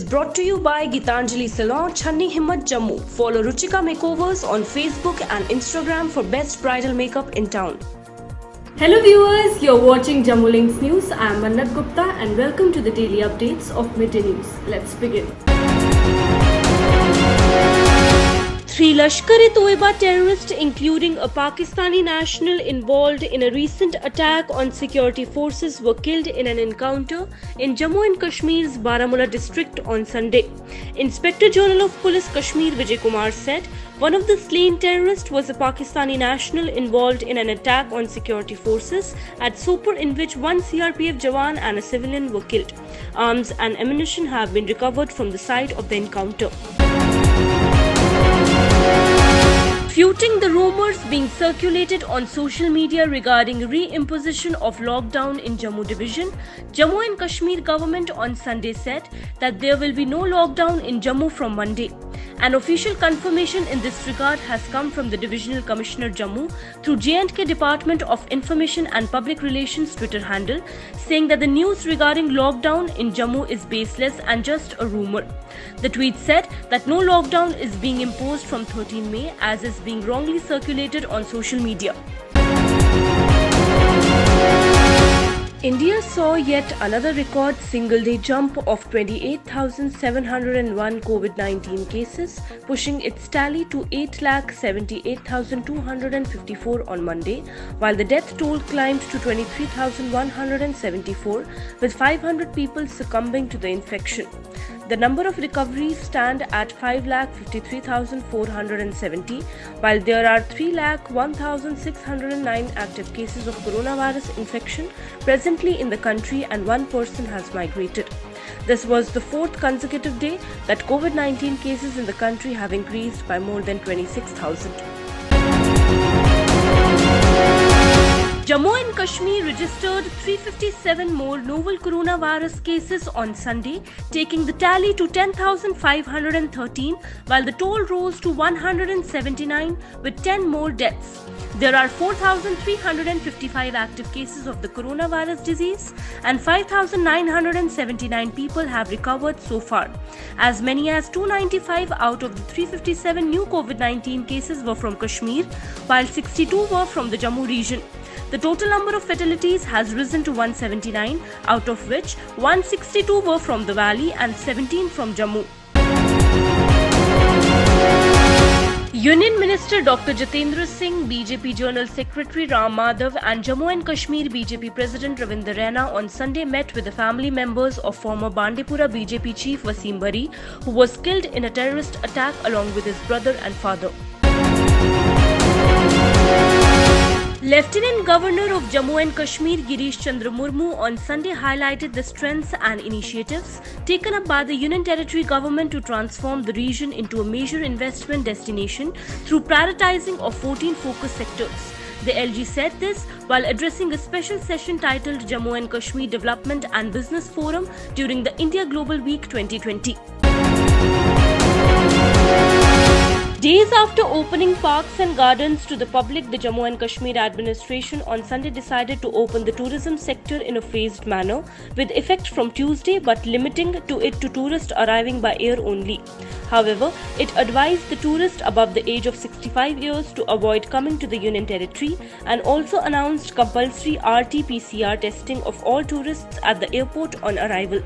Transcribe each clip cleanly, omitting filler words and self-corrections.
brought to you by Gitanjali Salon, Channi Himmat, Jammu. Follow Ruchika Makeovers on Facebook and Instagram for best bridal makeup in town. Hello viewers, you're watching Jammu Links News. I am Mannat Gupta and welcome to the daily updates of Midday News. Let's begin. 3 Lashkar-e-Toiba terrorists, including a Pakistani national involved in a recent attack on security forces, were killed in an encounter in Jammu and Kashmir's Baramulla district on Sunday. Inspector General of Police Kashmir Vijay Kumar said one of the slain terrorists was a Pakistani national involved in an attack on security forces at Sopur, in which one CRPF Jawan and a civilian were killed. Arms and ammunition have been recovered from the site of the encounter. Refuting the rumors being circulated on social media regarding re-imposition of lockdown in Jammu division, Jammu and Kashmir government on Sunday said that there will be no lockdown in Jammu from Monday. An official confirmation in this regard has come from the Divisional Commissioner Jammu through J&K Department of Information and Public Relations Twitter handle, saying that the news regarding lockdown in Jammu is baseless and just a rumor. The tweet said that no lockdown is being imposed from 13 May as is being wrongly circulated on social media. India saw yet another record single-day jump of 28,701 COVID-19 cases, pushing its tally to 8,78,254 on Monday, while the death toll climbed to 23,174, with 500 people succumbing to the infection. The number of recoveries stand at 5,53,470, while there are 3,01,609 active cases of coronavirus infection presently in the country and one person has migrated. This was the 4th consecutive day that COVID-19 cases in the country have increased by more than 26,000. Jammu and Kashmir registered 357 more novel coronavirus cases on Sunday, taking the tally to 10,513, while the toll rose to 179 with 10 more deaths. There are 4,355 active cases of the coronavirus disease and 5,979 people have recovered so far. As many as 295 out of the 357 new COVID-19 cases were from Kashmir, while 62 were from the Jammu region. The total number of fatalities has risen to 179, out of which 162 were from the valley and 17 from Jammu. Union Minister Dr. Jitendra Singh, BJP General Secretary Ram Madhav and Jammu and Kashmir BJP President Ravinder Raina on Sunday met with the family members of former Bandipora BJP Chief Wasim Bari, who was killed in a terrorist attack along with his brother and father. Lieutenant Governor of Jammu and Kashmir Girish Chandra Murmu on Sunday highlighted the strengths and initiatives taken up by the Union Territory government to transform the region into a major investment destination through prioritizing of 14 focus sectors. The LG said this while addressing a special session titled Jammu and Kashmir Development and Business Forum during the India Global Week 2020. Days after opening parks and gardens to the public, the Jammu and Kashmir administration on Sunday decided to open the tourism sector in a phased manner, with effect from Tuesday but limiting it to tourists arriving by air only. However, it advised the tourists above the age of 65 years to avoid coming to the Union Territory and also announced compulsory RT-PCR testing of all tourists at the airport on arrival.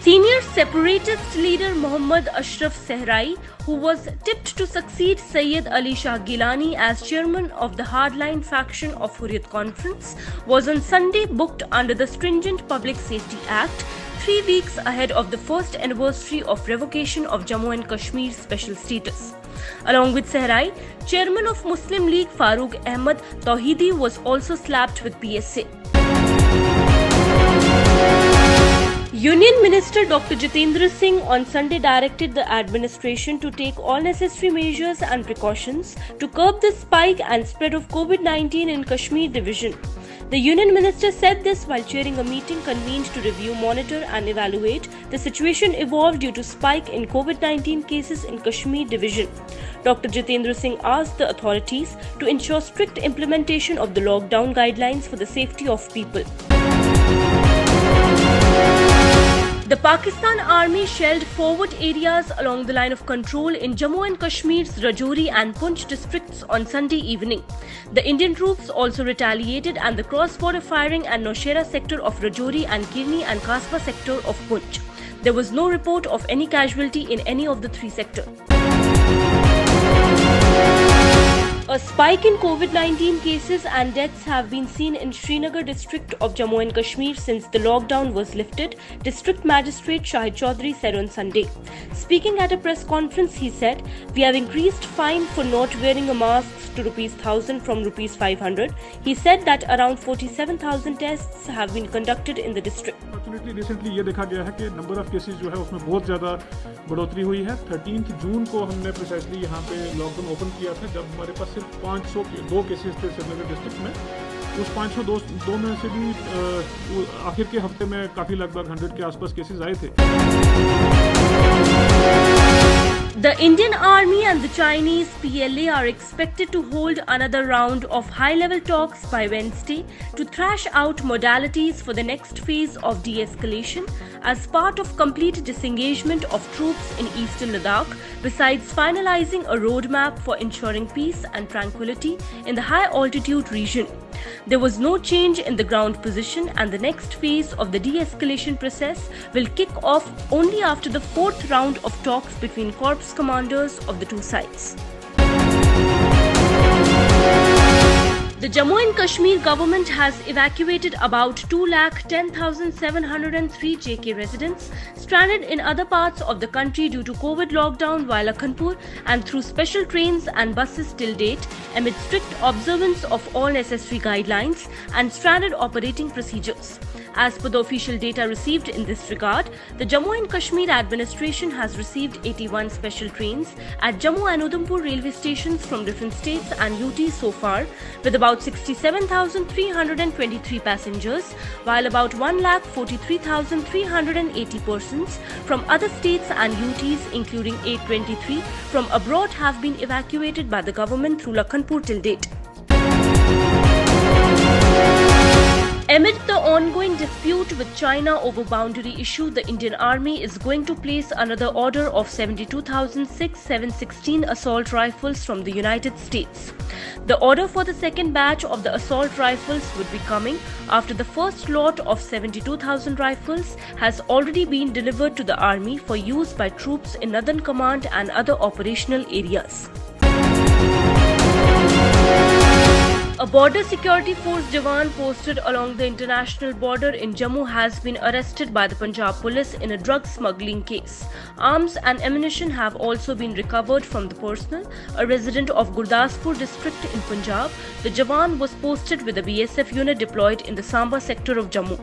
Senior separatist leader Mohammad Ashraf Sehrai, who was tipped to succeed Sayyid Ali Shah Gilani as chairman of the hardline faction of Hurriyat Conference, was on Sunday booked under the stringent Public Safety Act, 3 weeks ahead of the first anniversary of revocation of Jammu and Kashmir's special status. Along with Sehrai, chairman of Muslim League Farooq Ahmad Tawhidi was also slapped with PSA. Union Minister Dr. Jitendra Singh on Sunday directed the administration to take all necessary measures and precautions to curb the spike and spread of COVID-19 in Kashmir division. The Union Minister said this while chairing a meeting convened to review, monitor and evaluate the situation evolved due to spike in COVID-19 cases in Kashmir division. Dr. Jitendra Singh asked the authorities to ensure strict implementation of the lockdown guidelines for the safety of people. The Pakistan Army shelled forward areas along the line of control in Jammu and Kashmir's Rajouri and Poonch districts on Sunday evening. The Indian troops also retaliated and the cross-border firing at Nowshera sector of Rajouri and Kirni and Kasba sector of Poonch. There was no report of any casualty in any of the three sectors. A spike in COVID-19 cases and deaths have been seen in Srinagar district of Jammu and Kashmir since the lockdown was lifted, District Magistrate Shahid Chaudhary said on Sunday. Speaking at a press conference, he said, "We have increased fine for not wearing a mask to ₹1,000 from ₹500. He said that around 47,000 tests have been conducted in the district. Unfortunately, recently ये देखा गया है कि number of cases जो है उसमें बहुत ज़्यादा बढ़ोतरी हुई है। 13 जून को हमने प्रिसाइसली यहाँ पे लॉकडाउन ओपन किया था, जब हमारे पास सिर्फ 502 केसेस थे श्रीनगर डिस्ट्रिक्ट में। उस 502 में से भी आखिर के हफ्ते में काफ़ी लगभग 100 के आसपास केसेस आए थे। The Indian Army and the Chinese PLA are expected to hold another round of high-level talks by Wednesday to thrash out modalities for the next phase of de-escalation as part of complete disengagement of troops in eastern Ladakh, besides finalizing a roadmap for ensuring peace and tranquility in the high-altitude region. There was no change in the ground position, and the next phase of the de-escalation process will kick off only after the fourth round of talks between corps commanders of the two sides. The Jammu and Kashmir government has evacuated about 2,10,703 JK residents stranded in other parts of the country due to COVID lockdown via Lakhanpur and through special trains and buses till date, amid strict observance of all necessary guidelines and standard operating procedures. As per the official data received in this regard, the Jammu and Kashmir administration has received 81 special trains at Jammu and Udhampur railway stations from different states and UT so far, with about 67,323 passengers, while about 1,43,380 persons from other states and UTs, including 823 from abroad, have been evacuated by the government through Lakhanpur till date. Amid the ongoing dispute with China over boundary issue, the Indian Army is going to place another order of 72,716 assault rifles from the United States. The order for the second batch of the assault rifles would be coming after the first lot of 72,000 rifles has already been delivered to the Army for use by troops in Northern Command and other operational areas. A border security force Jawan posted along the international border in Jammu has been arrested by the Punjab police in a drug smuggling case. Arms and ammunition have also been recovered from the personnel, a resident of Gurdaspur district in Punjab. The Jawan was posted with a BSF unit deployed in the Samba sector of Jammu.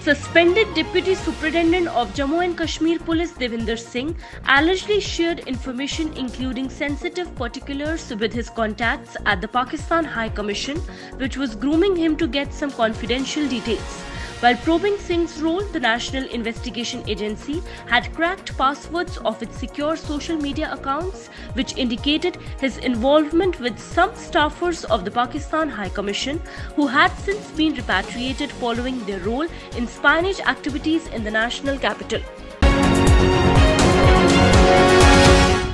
Suspended Deputy Superintendent of Jammu and Kashmir Police Devinder Singh allegedly shared information including sensitive particulars with his contacts at the Pakistan High Commission, which was grooming him to get some confidential details. While probing Singh's role, the National Investigation Agency had cracked passwords of its secure social media accounts, which indicated his involvement with some staffers of the Pakistan High Commission, who had since been repatriated following their role in espionage activities in the national capital.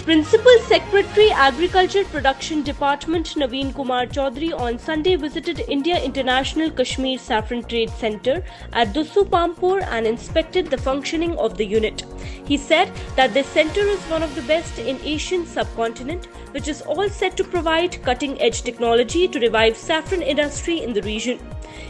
Principal Secretary Agriculture Production Department Naveen Kumar Chaudhary on Sunday visited India International Kashmir Saffron Trade Center at Dusu Pampur and inspected the functioning of the unit. He said that this center is one of the best in Asian subcontinent, which is all set to provide cutting-edge technology to revive saffron industry in the region.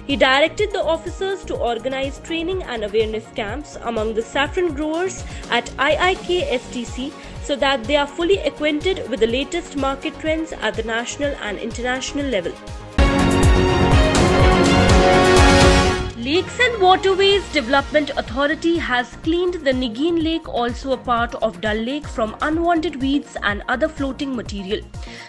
He directed the officers to organize training and awareness camps among the saffron growers at IIK-STC so that they are fully acquainted with the latest market trends at the national and international level. Lakes and Waterways Development Authority has cleaned the Nigeen Lake, also a part of Dal Lake, from unwanted weeds and other floating material.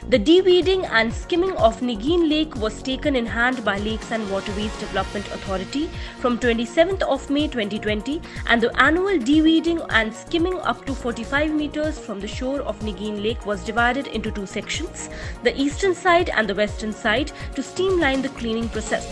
The de-weeding and skimming of Nigeen Lake was taken in hand by Lakes and Waterways Development Authority from 27th of May 2020, and the annual de-weeding and skimming up to 45 meters from the shore of Nigeen Lake was divided into two sections, the eastern side and the western side, to streamline the cleaning process.